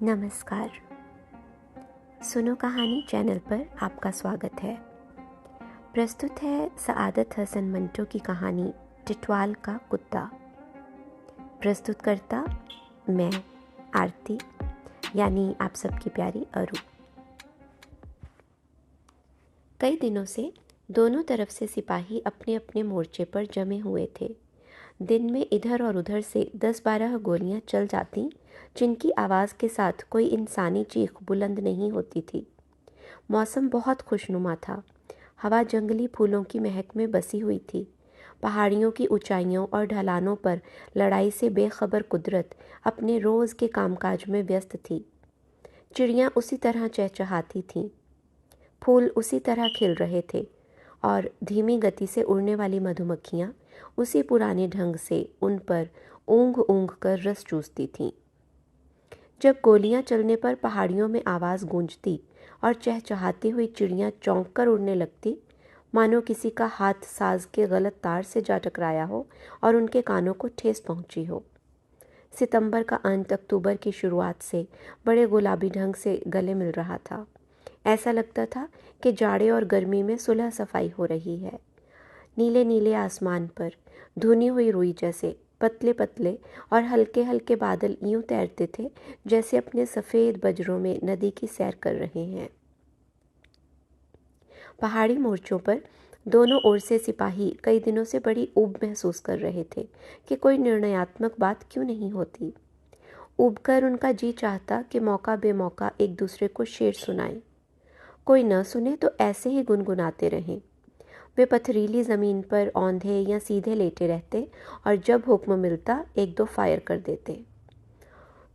नमस्कार। सुनो कहानी चैनल पर आपका स्वागत है। प्रस्तुत है सआदत हसन मंटो की कहानी टिटवाल का कुत्ता। प्रस्तुतकर्ता मैं आरती, यानी आप सबकी प्यारी अरु। कई दिनों से दोनों तरफ से सिपाही अपने अपने मोर्चे पर जमे हुए थे। दिन में इधर और उधर से 10-12 गोलियां चल जाती, जिनकी आवाज़ के साथ कोई इंसानी चीख बुलंद नहीं होती थी। मौसम बहुत खुशनुमा था। हवा जंगली फूलों की महक में बसी हुई थी। पहाड़ियों की ऊंचाइयों और ढलानों पर लड़ाई से बेखबर कुदरत अपने रोज़ के कामकाज में व्यस्त थी। चिड़ियाँ उसी तरह चहचहाती थीं, फूल उसी तरह खिल रहे थे और धीमी गति से उड़ने वाली मधुमक्खियाँ उसी पुराने ढंग से उन पर ऊँघ ऊँघ कर रस चूसती थीं। जब गोलियां चलने पर पहाड़ियों में आवाज़ गूंजती और चहचहाती हुई चिड़ियाँ चौंक कर उड़ने लगती, मानो किसी का हाथ साज के गलत तार से जा टकराया हो और उनके कानों को ठेस पहुंची हो। सितंबर का अंत अक्टूबर की शुरुआत से बड़े गुलाबी ढंग से गले मिल रहा था। ऐसा लगता था कि जाड़े और गर्मी में सुलह सफाई हो रही है। नीले नीले आसमान पर धुनी हुई रुई जैसे पतले पतले और हल्के हल्के बादल यूं तैरते थे जैसे अपने सफ़ेद बजरों में नदी की सैर कर रहे हैं। पहाड़ी मोर्चों पर दोनों ओर से सिपाही कई दिनों से बड़ी ऊब महसूस कर रहे थे कि कोई निर्णयात्मक बात क्यों नहीं होती। ऊब कर उनका जी चाहता कि मौका बेमौका एक दूसरे को शेर सुनाएं। कोई न सुने तो ऐसे ही गुनगुनाते रहें। वे पथरीली ज़मीन पर औंधे या सीधे लेटे रहते और जब हुक्म मिलता एक दो फायर कर देते।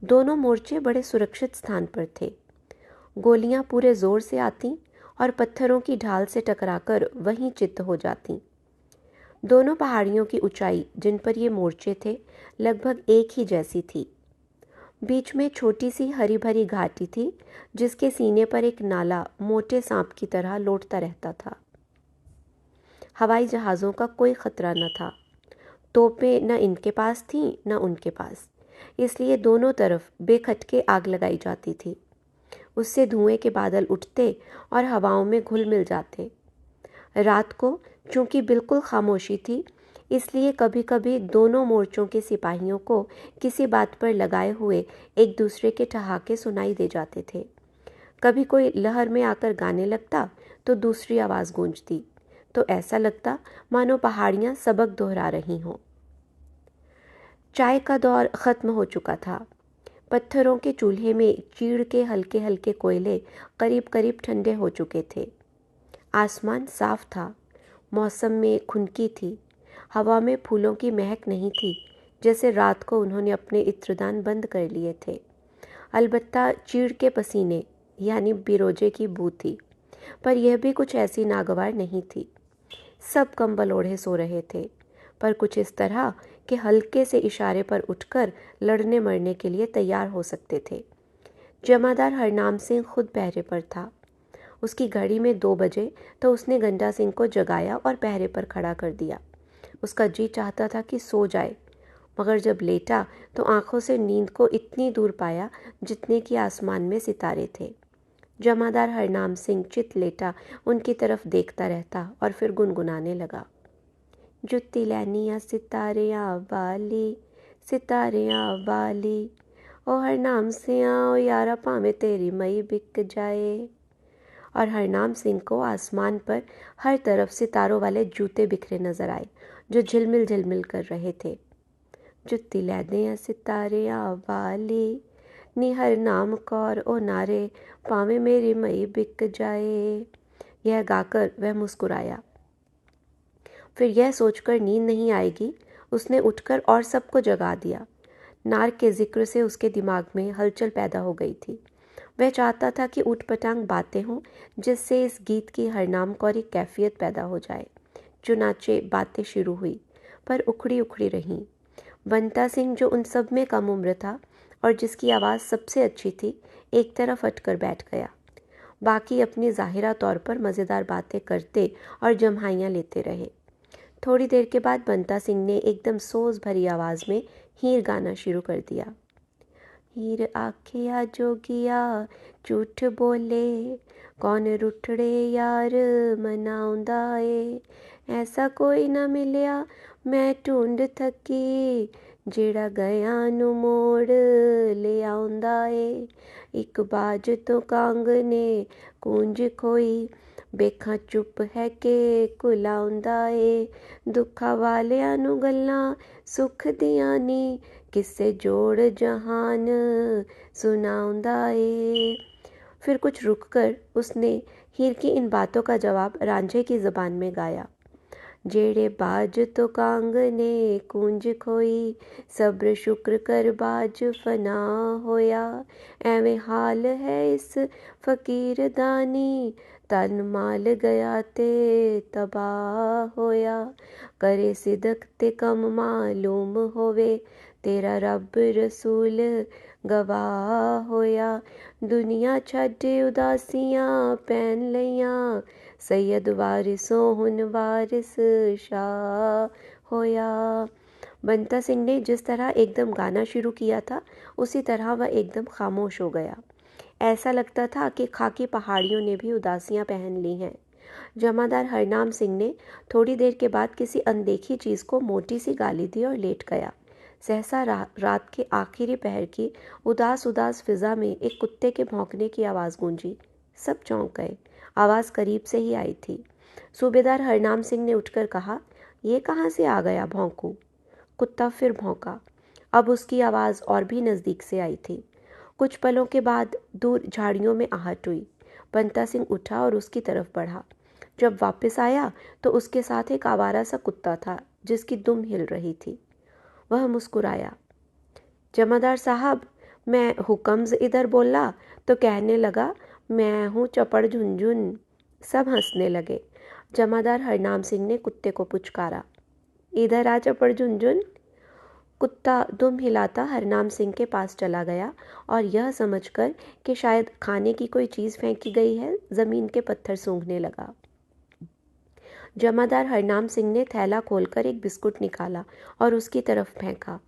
दोनों मोर्चे बड़े सुरक्षित स्थान पर थे। गोलियां पूरे जोर से आती और पत्थरों की ढाल से टकराकर वहीं चित्त हो जाती। दोनों पहाड़ियों की ऊंचाई जिन पर ये मोर्चे थे लगभग एक ही जैसी थी। बीच में छोटी सी हरी भरी घाटी थी, जिसके सीने पर एक नाला मोटे सांप की तरह लौटता रहता था। हवाई जहाज़ों का कोई खतरा न था। तोपें न इनके पास थीं न उनके पास, इसलिए दोनों तरफ बेखटके आग लगाई जाती थी। उससे धुएं के बादल उठते और हवाओं में घुल मिल जाते। रात को चूंकि बिल्कुल खामोशी थी, इसलिए कभी कभी दोनों मोर्चों के सिपाहियों को किसी बात पर लगाए हुए एक दूसरे के ठहाके सुनाई दे जाते थे। कभी कोई लहर में आकर गाने लगता तो दूसरी आवाज़ गूंजती, तो ऐसा लगता मानो पहाड़ियाँ सबक दोहरा रही हों। चाय का दौर ख़त्म हो चुका था। पत्थरों के चूल्हे में चीड़ के हल्के हल्के कोयले करीब करीब ठंडे हो चुके थे। आसमान साफ था, मौसम में खुनकी थी, हवा में फूलों की महक नहीं थी, जैसे रात को उन्होंने अपने इत्रदान बंद कर लिए थे। अलबत्ता चीड़ के पसीने यानी बिरोजे की बू थी, पर यह भी कुछ ऐसी नागवार नहीं थी। सब कंबल ओढ़े सो रहे थे, पर कुछ इस तरह कि हल्के से इशारे पर उठकर लड़ने मरने के लिए तैयार हो सकते थे। जमादार हरनाम सिंह खुद पहरे पर था। उसकी घड़ी में 2 बजे तो उसने गंडा सिंह को जगाया और पहरे पर खड़ा कर दिया। उसका जी चाहता था कि सो जाए, मगर जब लेटा तो आंखों से नींद को इतनी दूर पाया जितने कि आसमान में सितारे थे। जमादार हरनाम सिंह चित लेटा उनकी तरफ देखता रहता और फिर गुनगुनाने लगा। जुत्ती लैनिया सितारियां वाली, सितारियां वाली, ओ हरनाम सिंह ओ यारा भावें तेरी मई बिक जाए। और हरनाम सिंह को आसमान पर हर तरफ सितारों वाले जूते बिखरे नजर आए, जो झिलमिल झिलमिल कर रहे थे। जुत्ती लैनिया सितारियां वाली, नी हरनाम कौर ओ नारे, पावे मेरी मई बिक जाए। यह गाकर वह मुस्कुराया। फिर यह सोचकर नींद नहीं आएगी, उसने उठकर और सबको जगा दिया। नार के जिक्र से उसके दिमाग में हलचल पैदा हो गई थी। वह चाहता था कि ऊटपटांग बातें हों, जिससे इस गीत की हरनाम कौरी कैफियत पैदा हो जाए। चुनाचे बातें शुरू हुई, पर उखड़ी उखड़ी रहीं। बंता सिंह, जो उन सब में कम उम्र था और जिसकी आवाज़ सबसे अच्छी थी, एक तरफ हटकर बैठ गया। बाकी अपनी ज़ाहिरा तौर पर मज़ेदार बातें करते और जम्हाइयाँ लेते रहे। थोड़ी देर के बाद बंता सिंह ने एकदम सोज भरी आवाज़ में हीर गाना शुरू कर दिया। हीर आखिया जोगिया झूठ बोले, कौन रुठड़े यार मनाउंदा ए। ऐसा कोई ना मिलिया मैं ढूंढ थकी, जेड़ा गया नू मोड़ ले आउंदा ए। एक बाज तो कांग ने कूंज खोई, बेखा चुप है के कुलाउंदा ए। दुखा वालिया नू गल्लां सुख दियां नी, किस्से जोड़ जहान सुनाउंदा ए। फिर कुछ रुककर उसने हीर की इन बातों का जवाब रांझे की ज़बान में गाया। जेड़े बाज तो कांग ने कूंज खोई, सब्र शुक्र कर बाज फना होया। एवें हाल है इस फकीर दानी, तन माल गया ते तबाह होया। करे सिदक ते कम मालूम होवे, तेरा रब रसूल गवाह होया। दुनिया छड्ड उदासियां पैन लइयां, सैयद वारिसों हुन वारिस शाह होया। बंता सिंह ने जिस तरह एकदम गाना शुरू किया था, उसी तरह वह एकदम खामोश हो गया। ऐसा लगता था कि खाकी पहाड़ियों ने भी उदासियां पहन ली हैं। जमादार हरनाम सिंह ने थोड़ी देर के बाद किसी अनदेखी चीज़ को मोटी सी गाली दी और लेट गया। सहसा रात के आखिरी पहर की उदास उदास फिजा में एक कुत्ते के भौंकने की आवाज़ गूंजी। सब चौंक गए। आवाज़ करीब से ही आई थी। सूबेदार हरनाम सिंह ने उठकर कहा, ये कहाँ से आ गया भौंकू? कुत्ता फिर भौंका। अब उसकी आवाज़ और भी नज़दीक से आई थी। कुछ पलों के बाद दूर झाड़ियों में आहट हुई। बंता सिंह उठा और उसकी तरफ बढ़ा। जब वापस आया तो उसके साथ एक आवारा सा कुत्ता था जिसकी दुम हिल रही थी। वह मुस्कुराया। जमादार साहब, मैं हुकम्स इधर बोला तो कहने लगा मैं हूँ चपड़ झुनझुन। सब हंसने लगे। जमादार हरनाम सिंह ने कुत्ते को पुचकारा, इधर आ चपड़ झुनझुन। कुत्ता दुम हिलाता हरनाम सिंह के पास चला गया और यह समझकर कि शायद खाने की कोई चीज़ फेंकी गई है, ज़मीन के पत्थर सूंघने लगा। जमादार हरनाम सिंह ने थैला खोलकर एक बिस्कुट निकाला और उसकी तरफ फेंका।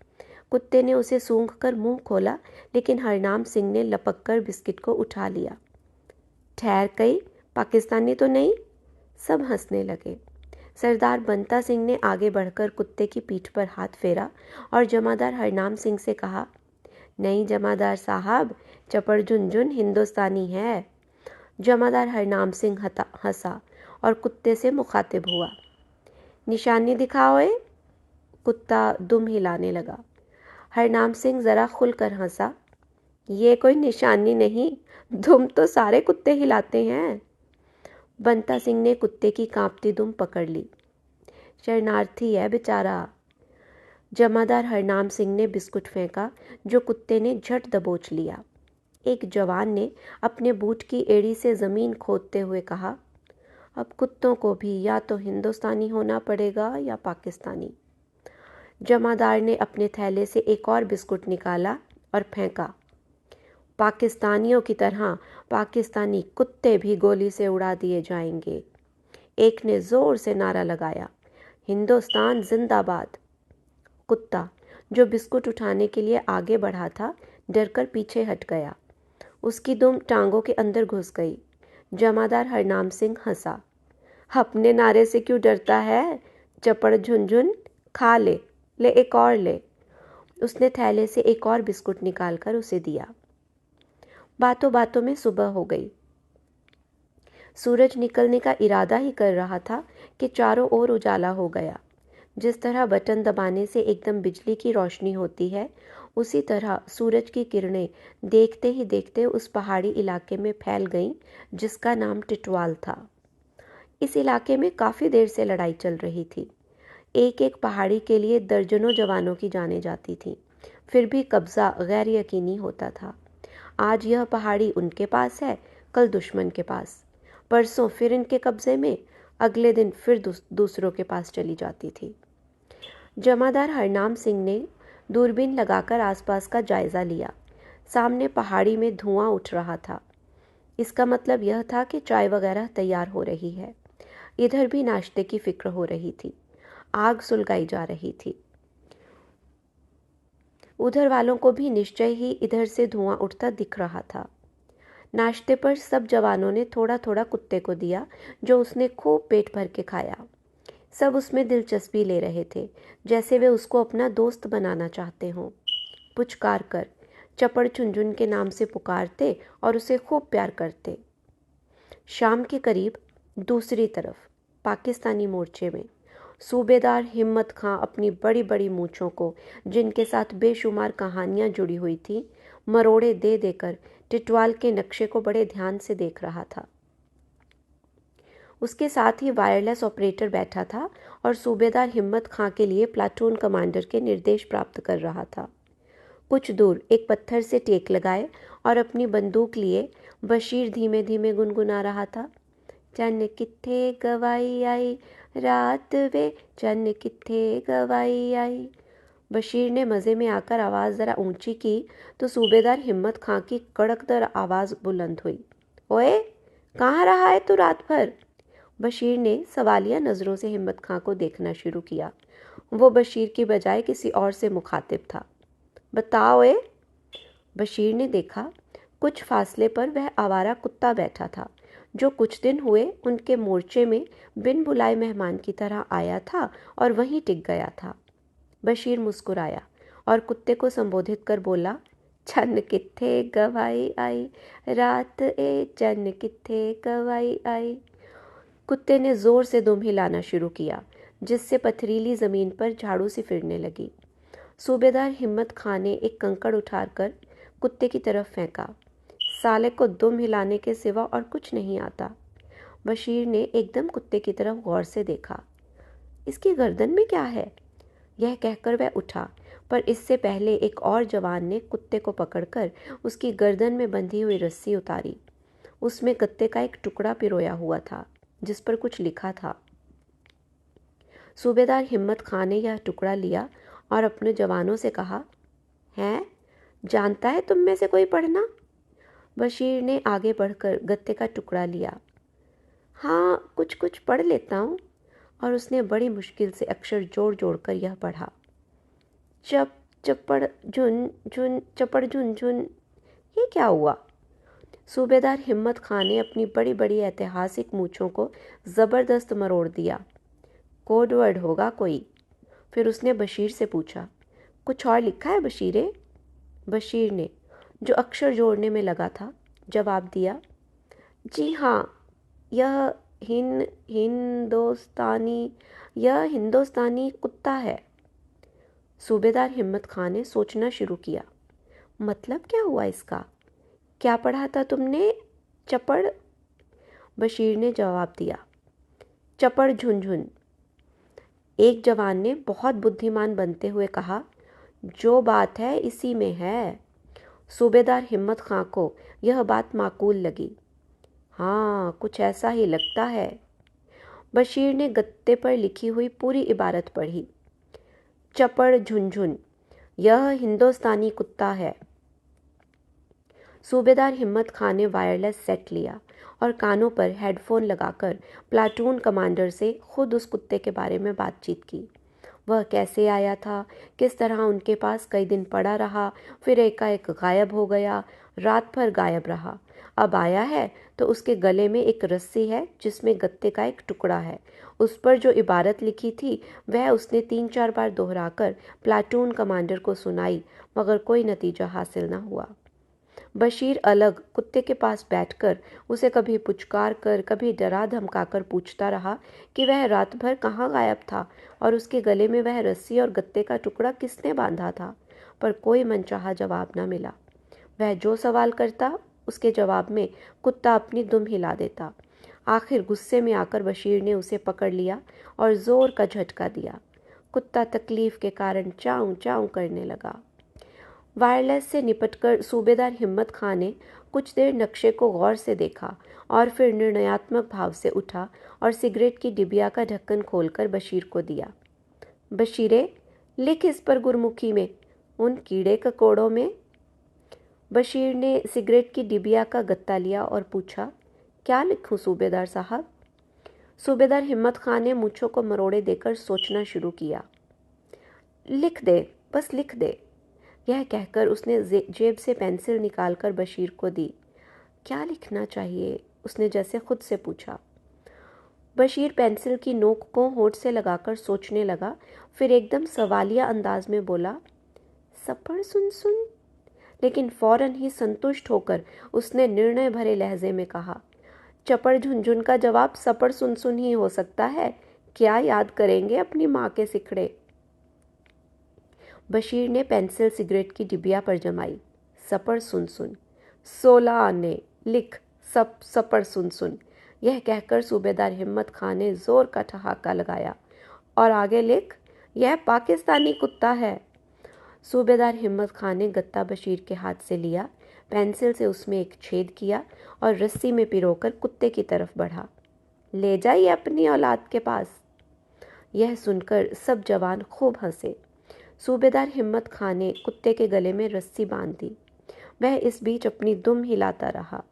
कुत्ते ने उसे सूंघकर मुंह खोला, लेकिन हरनाम सिंह ने लपककर बिस्किट को उठा लिया। ठहर गई, पाकिस्तानी तो नहीं? सब हंसने लगे। सरदार बंता सिंह ने आगे बढ़कर कुत्ते की पीठ पर हाथ फेरा और जमादार हरनाम सिंह से कहा, नहीं जमादार साहब, चपड़ झुनझुन हिंदुस्तानी है। जमादार हरनाम सिंह हंसा और कुत्ते से मुखातिब हुआ। निशानी दिखाओ ए। कुत्ता दुम हिलाने लगा। हरनाम सिंह ज़रा खुलकर हंसा। ये कोई निशानी नहीं, दुम तो सारे कुत्ते हिलाते हैं। बंता सिंह ने कुत्ते की कांपती दुम पकड़ ली। शरणार्थी है बेचारा। जमादार हरनाम सिंह ने बिस्कुट फेंका जो कुत्ते ने झट दबोच लिया। एक जवान ने अपने बूट की एड़ी से ज़मीन खोदते हुए कहा, अब कुत्तों को भी या तो हिंदुस्तानी होना पड़ेगा या पाकिस्तानी। जमादार ने अपने थैले से एक और बिस्कुट निकाला और फेंका। पाकिस्तानियों की तरह पाकिस्तानी कुत्ते भी गोली से उड़ा दिए जाएंगे। एक ने ज़ोर से नारा लगाया, हिंदुस्तान जिंदाबाद। कुत्ता जो बिस्कुट उठाने के लिए आगे बढ़ा था, डरकर पीछे हट गया। उसकी दुम टांगों के अंदर घुस गई। जमादार हरनाम सिंह हंसा। अपने नारे से क्यों डरता है? चपड़ झुनझुन, खा ले, ले एक और ले। उसने थैले से एक और बिस्कुट निकालकर उसे दिया। बातों बातों में सुबह हो गई। सूरज निकलने का इरादा ही कर रहा था कि चारों ओर उजाला हो गया। जिस तरह बटन दबाने से एकदम बिजली की रोशनी होती है, उसी तरह सूरज की किरणें देखते ही देखते उस पहाड़ी इलाके में फैल गईं जिसका नाम टिटवाल था। इस इलाके में काफ़ी देर से लड़ाई चल रही थी। एक एक पहाड़ी के लिए दर्जनों जवानों की जानें जाती थीं, फिर भी कब्ज़ा गैर यकीनी होता था। आज यह पहाड़ी उनके पास है, कल दुश्मन के पास, परसों फिर इनके कब्ज़े में, अगले दिन फिर दूसरों के पास चली जाती थी। जमादार हरनाम सिंह ने दूरबीन लगाकर आसपास का जायज़ा लिया। सामने पहाड़ी में धुआं उठ रहा था। इसका मतलब यह था कि चाय वगैरह तैयार हो रही है। इधर भी नाश्ते की फिक्र हो रही थी। आग सुलगाई जा रही थी। उधर वालों को भी निश्चय ही इधर से धुआं उठता दिख रहा था। नाश्ते पर सब जवानों ने थोड़ा थोड़ा कुत्ते को दिया, जो उसने खूब पेट भर के खाया। सब उसमें दिलचस्पी ले रहे थे, जैसे वे उसको अपना दोस्त बनाना चाहते हों। पुचकार कर चपड़ झुनझुन के नाम से पुकारते और उसे खूब प्यार करते। शाम के करीब दूसरी तरफ पाकिस्तानी मोर्चे में सूबेदार हिम्मत खां अपनी बड़ी बड़ी मूँछों को, जिनके साथ बेशुमार कहानियाँ जुड़ी हुई थीं, मरोड़े दे देकर टिटवाल के नक्शे को बड़े ध्यान से देख रहा था। उसके साथ ही वायरलेस ऑपरेटर बैठा था और सूबेदार हिम्मत खां के लिए प्लाटून कमांडर के निर्देश प्राप्त कर रहा था। कुछ दूर एक पत्थर से टेक लगाए और अपनी बंदूक लिए बशीर धीमे धीमे गुनगुना रहा था। चन्न कित्थे गवाई आई रात वे, चन्न कित्थे गवाई आई। बशीर ने मज़े में आकर आवाज़ ज़रा ऊंची की तो सूबेदार हिम्मत खां की कड़कदार आवाज़ बुलंद हुई। ओए, कहाँ रहा है तू रात भर? बशीर ने सवालिया नज़रों से हिम्मत खां को देखना शुरू किया। वो बशीर की बजाय किसी और से मुखातिब था। बताओ ए। बशीर ने देखा, कुछ फासले पर वह आवारा कुत्ता बैठा था, जो कुछ दिन हुए उनके मोर्चे में बिन बुलाए मेहमान की तरह आया था और वहीं टिक गया था। बशीर मुस्कुराया और कुत्ते को संबोधित कर बोला, चन्न कित्थे गवाई आई रात ए, चन्न कित्थे गवाई आई। कुत्ते ने जोर से दुम हिलाना शुरू किया, जिससे पथरीली जमीन पर झाड़ू सी फिरने लगी। सूबेदार हिम्मत खां ने एक कंकड़ उठाकर कुत्ते की तरफ फेंका। साले को दुम हिलाने के सिवा और कुछ नहीं आता। बशीर ने एकदम कुत्ते की तरफ गौर से देखा। इसकी गर्दन में क्या है? यह कहकर वह उठा, पर इससे पहले एक और जवान ने कुत्ते को पकड़कर उसकी गर्दन में बंधी हुई रस्सी उतारी। उसमें गत्ते का एक टुकड़ा पिरोया हुआ था, जिस पर कुछ लिखा था। सूबेदार हिम्मत खां ने यह टुकड़ा लिया और अपने जवानों से कहा, हैं, जानता है तुम में से कोई पढ़ना? बशीर ने आगे बढ़कर गत्ते का टुकड़ा लिया। हाँ, कुछ कुछ पढ़ लेता हूँ। और उसने बड़ी मुश्किल से अक्षर जोड़ जोड़ कर यह पढ़ा। चप चपड़ झुन झुन, चपड़ झुन झुन। ये क्या हुआ? सूबेदार हिम्मत खां ने अपनी बड़ी बड़ी ऐतिहासिक मूँछों को ज़बरदस्त मरोड़ दिया। कोड वर्ड होगा कोई। फिर उसने बशीर से पूछा, कुछ और लिखा है बशीरे? बशीर ने, जो अक्षर जोड़ने में लगा था, जवाब दिया, जी हाँ, यह हिंदुस्तानी कुत्ता है। सूबेदार हिम्मत खां ने सोचना शुरू किया। मतलब क्या हुआ इसका? क्या पढ़ा था तुमने? चपड़? बशीर ने जवाब दिया, चपड़ झुनझुन। एक जवान ने बहुत बुद्धिमान बनते हुए कहा, जो बात है इसी में है। सूबेदार हिम्मत खां को यह बात माकूल लगी। हाँ, कुछ ऐसा ही लगता है। बशीर ने गत्ते पर लिखी हुई पूरी इबारत पढ़ी। चपड़ झुनझुन, यह हिंदुस्तानी कुत्ता है। सूबेदार हिम्मत खां ने वायरलेस सेट लिया और कानों पर हेडफोन लगाकर प्लाटून कमांडर से खुद उस कुत्ते के बारे में बातचीत की। वह कैसे आया था, किस तरह उनके पास कई दिन पड़ा रहा, फिर एकाएक गायब हो गया, रात भर गायब रहा, अब आया है तो उसके गले में एक रस्सी है जिसमें गत्ते का एक टुकड़ा है। उस पर जो इबारत लिखी थी वह उसने 3-4 बार दोहराकर प्लाटून कमांडर को सुनाई, मगर कोई नतीजा हासिल न हुआ। बशीर अलग कुत्ते के पास बैठकर उसे कभी पुचकार कर, कभी डरा धमकाकर पूछता रहा कि वह रात भर कहाँ गायब था और उसके गले में वह रस्सी और गत्ते का टुकड़ा किसने बांधा था, पर कोई मनचाहा जवाब न मिला। वह जो सवाल करता उसके जवाब में कुत्ता अपनी दुम हिला देता। आखिर गुस्से में आकर बशीर ने उसे पकड़ लिया और जोर का झटका दिया। कुत्ता तकलीफ के कारण चाऊं चाऊं करने लगा। वायरलेस से निपटकर सूबेदार हिम्मत खां ने कुछ देर नक्शे को गौर से देखा और फिर निर्णयात्मक भाव से उठा और सिगरेट की डिबिया का ढक्कन खोलकर बशीर को दिया। बशीरे, लिख इस पर गुरमुखी में, उन कीड़े ककोड़ों में। बशीर ने सिगरेट की डिबिया का गत्ता लिया और पूछा, क्या लिखूं सूबेदार साहब? सूबेदार हिम्मत खां ने मूँछों को मरोड़े देकर सोचना शुरू किया। लिख दे, बस लिख दे। यह कहकर उसने जेब से पेंसिल निकालकर बशीर को दी। क्या लिखना चाहिए? उसने जैसे खुद से पूछा। बशीर पेंसिल की नोक को होंठ से लगाकर सोचने लगा, फिर एकदम सवालिया अंदाज में बोला, सपड़ सुन सुन। लेकिन फौरन ही संतुष्ट होकर उसने निर्णय भरे लहजे में कहा, चपड़ झुनझुन का जवाब सपड़ सुन सुन ही हो सकता है। क्या याद करेंगे अपनी माँ के सिखड़े। बशीर ने पेंसिल सिगरेट की डिबिया पर जमाई। सपड़ सुन सुन, 16 आने, लिख सब सपड़ सुन सुन। यह कहकर सूबेदार हिम्मत खां ने जोर का ठहाका लगाया। और आगे लिख, यह पाकिस्तानी कुत्ता है। सूबेदार हिम्मत खां ने गत्ता बशीर के हाथ से लिया, पेंसिल से उसमें एक छेद किया और रस्सी में पिरोकर कुत्ते की तरफ बढ़ा। ले जाइए अपनी औलाद के पास। यह सुनकर सब जवान खूब हंसे। सूबेदार हिम्मत खां ने कुत्ते के गले में रस्सी बांध दी। वह इस बीच अपनी दुम हिलाता रहा।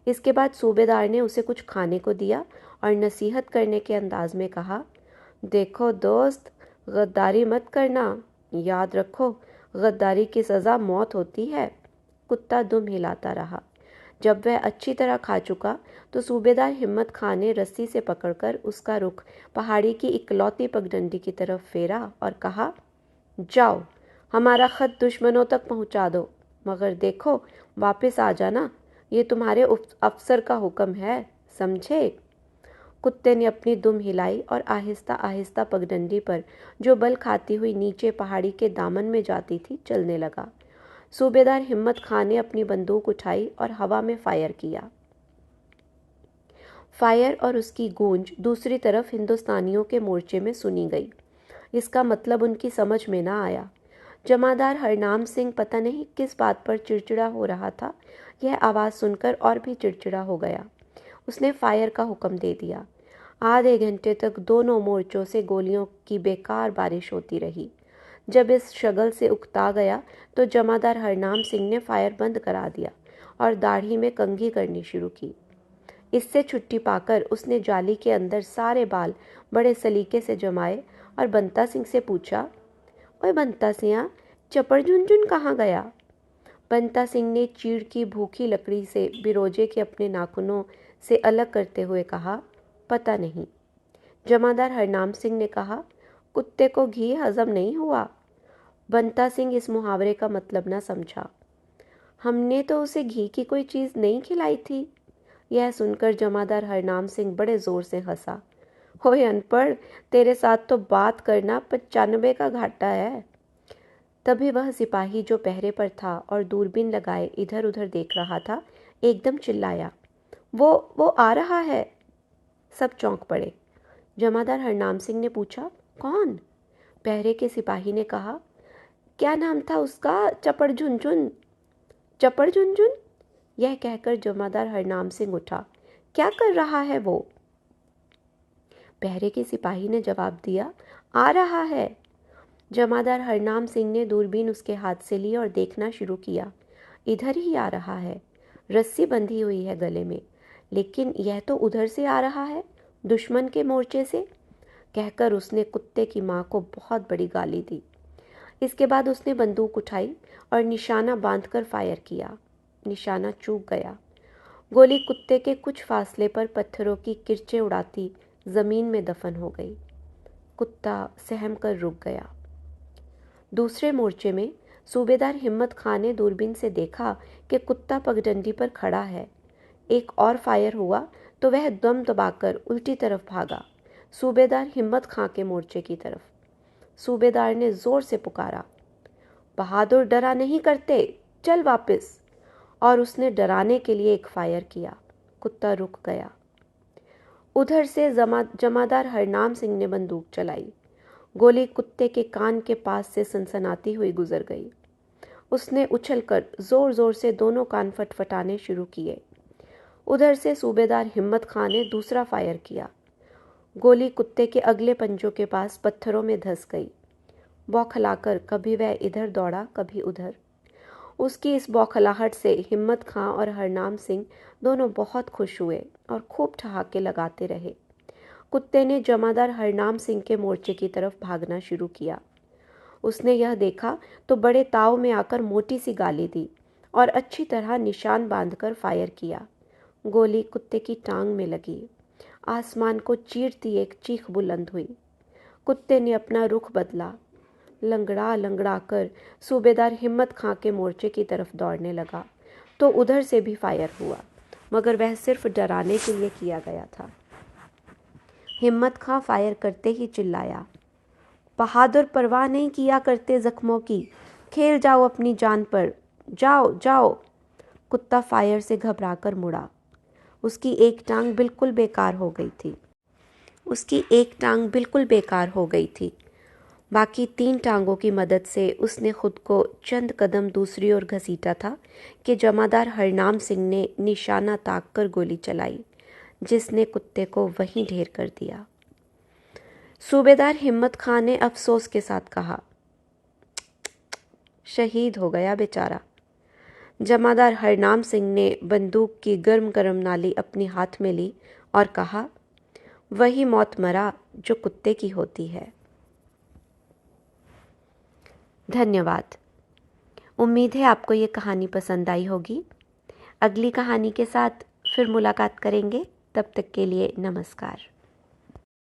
इसके बाद सूबेदार ने उसे कुछ खाने को दिया और नसीहत करने के अंदाज में कहा, देखो दोस्त, गद्दारी मत करना, याद रखो गद्दारी की सज़ा मौत होती है। कुत्ता दुम हिलाता रहा। जब वह अच्छी तरह खा चुका तो सूबेदार हिम्मत खां ने रस्सी से पकड़कर उसका रुख पहाड़ी की इकलौती पगडंडी की तरफ फेरा और कहा, जाओ हमारा खत दुश्मनों तक पहुंचा दो, मगर देखो वापस आ जाना, ये तुम्हारे अफसर का हुक्म है, समझे। कुत्ते ने अपनी दुम हिलाई और आहिस्ता आहिस्ता पगडंडी पर, जो बल खाती हुई नीचे पहाड़ी के दामन में जाती थी, चलने लगा। सूबेदार हिम्मत खां ने अपनी बंदूक उठाई और हवा में फायर किया। फायर और उसकी गूंज दूसरी तरफ हिंदुस्तानियों के मोर्चे में सुनी गई। इसका मतलब उनकी समझ में ना आया। जमादार हरनाम सिंह पता नहीं किस बात पर चिड़चिड़ा हो रहा था। यह आवाज़ सुनकर और भी चिड़चिड़ा हो गया। उसने फायर का हुक्म दे दिया। आधे घंटे तक दोनों मोर्चों से गोलियों की बेकार बारिश होती रही। जब इस शगल से उकता गया तो जमादार हरनाम सिंह ने फायर बंद करा दिया और दाढ़ी में कंघी करनी शुरू की। इससे छुट्टी पाकर उसने जाली के अंदर सारे बाल बड़े सलीके से जमाए और बंता सिंह से पूछा, ओए बंता सिंह, चपड़ झुनझुन कहाँ गया? बंता सिंह ने चीड़ की भूखी लकड़ी से बिरोजे के अपने नाखूनों से अलग करते हुए कहा, पता नहीं। जमादार हरनाम सिंह ने कहा, कुत्ते को घी हजम नहीं हुआ। बंता सिंह इस मुहावरे का मतलब न समझा। हमने तो उसे घी की कोई चीज़ नहीं खिलाई थी। यह सुनकर जमादार हरनाम सिंह बड़े ज़ोर से हंसा। ओए अनपढ़, तेरे साथ तो बात करना 95 का घाटा है। तभी वह सिपाही जो पहरे पर था और दूरबीन लगाए इधर उधर देख रहा था, एकदम चिल्लाया, वो आ रहा है। सब चौंक पड़े। जमादार हरनाम सिंह ने पूछा, कौन? पहरे के सिपाही ने कहा, क्या नाम था उसका? चपड़ झुनझुन। चपड़ झुनझुन? यह कहकर जमादार हरनाम सिंह उठा। क्या कर रहा है वो? पहरे के सिपाही ने जवाब दिया, आ रहा है। जमादार हरनाम सिंह ने दूरबीन उसके हाथ से ली और देखना शुरू किया। इधर ही आ रहा है, रस्सी बंधी हुई है गले में, लेकिन यह तो उधर से आ रहा है, दुश्मन के मोर्चे से। कहकर उसने कुत्ते की माँ को बहुत बड़ी गाली दी। इसके बाद उसने बंदूक उठाई और निशाना बांधकर फायर किया। निशाना चूक गया। गोली कुत्ते के कुछ फासले पर पत्थरों की किरचें उड़ाती जमीन में दफन हो गई। कुत्ता सहम कर रुक गया। दूसरे मोर्चे में सूबेदार हिम्मत खां ने दूरबीन से देखा कि कुत्ता पगडंडी पर खड़ा है। एक और फायर हुआ तो वह दम दबाकर उल्टी तरफ भागा, सूबेदार हिम्मत खां के मोर्चे की तरफ। सूबेदार ने जोर से पुकारा, बहादुर डरा नहीं करते, चल वापस। और उसने डराने के लिए एक फायर किया। कुत्ता रुक गया। उधर से जमादार हरनाम सिंह ने बंदूक चलाई। गोली कुत्ते के कान के पास से सनसनाती हुई गुजर गई। उसने उछलकर जोर जोर से दोनों कान फटफटाने शुरू किए। उधर से सूबेदार हिम्मत खां ने दूसरा फायर किया। गोली कुत्ते के अगले पंजों के पास पत्थरों में धंस गई। बौखलाकर कभी वह इधर दौड़ा, कभी उधर। उसकी इस बौखलाहट से हिम्मत खां और हरनाम सिंह दोनों बहुत खुश हुए और खूब ठहाके लगाते रहे। कुत्ते ने जमादार हरनाम सिंह के मोर्चे की तरफ भागना शुरू किया। उसने यह देखा तो बड़े ताव में आकर मोटी सी गाली दी और अच्छी तरह निशान बांधकर फायर किया। गोली कुत्ते की टांग में लगी। आसमान को चीरती एक चीख बुलंद हुई। कुत्ते ने अपना रुख बदला। लंगड़ा लंगड़ा कर सूबेदार हिम्मत खां के मोर्चे की तरफ दौड़ने लगा तो उधर से भी फायर हुआ, मगर वह सिर्फ डराने के लिए किया गया था। हिम्मत खां फायर करते ही चिल्लाया, बहादुर परवाह नहीं किया करते जख्मों की, खेल जाओ अपनी जान पर, जाओ जाओ। कुत्ता फायर से घबराकर मुड़ा। उसकी एक टांग बिल्कुल बेकार हो गई थी। बाकी 3 टांगों की मदद से उसने खुद को चंद कदम दूसरी ओर घसीटा था कि जमादार हरनाम सिंह ने निशाना ताक कर गोली चलाई, जिसने कुत्ते को वहीं ढेर कर दिया। सूबेदार हिम्मत खां ने अफसोस के साथ कहा, शहीद हो गया बेचारा। जमादार हरनाम सिंह ने बंदूक की गर्म गर्म नाली अपने हाथ में ली और कहा, वही मौत मरा जो कुत्ते की होती है। धन्यवाद। उम्मीद है आपको ये कहानी पसंद आई होगी। अगली कहानी के साथ फिर मुलाकात करेंगे। तब तक के लिए नमस्कार।